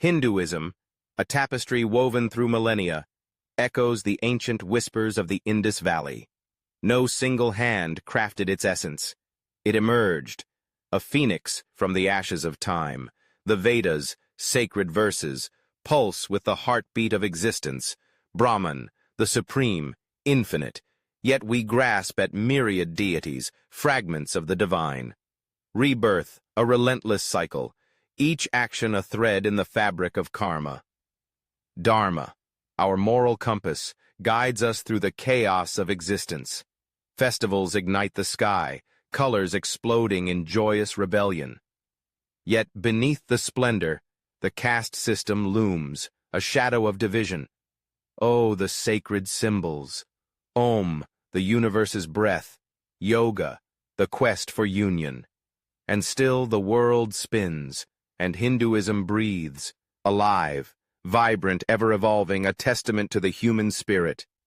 Hinduism, a tapestry woven through millennia, echoes the ancient whispers of the Indus Valley. No single hand crafted its essence. It emerged, a phoenix from the ashes of time. The Vedas, sacred verses, pulse with the heartbeat of existence. Brahman, the supreme, infinite, yet we grasp at myriad deities, fragments of the divine. Rebirth, a relentless cycle, each action a thread in the fabric of karma. Dharma, our moral compass, guides us through the chaos of existence. Festivals ignite the sky, colors exploding in joyous rebellion. Yet beneath the splendor, the caste system looms, a shadow of division. Oh, the sacred symbols. Om, the universe's breath. Yoga, the quest for union. And still the world spins, and Hinduism breathes, alive, vibrant, ever-evolving, a testament to the human spirit.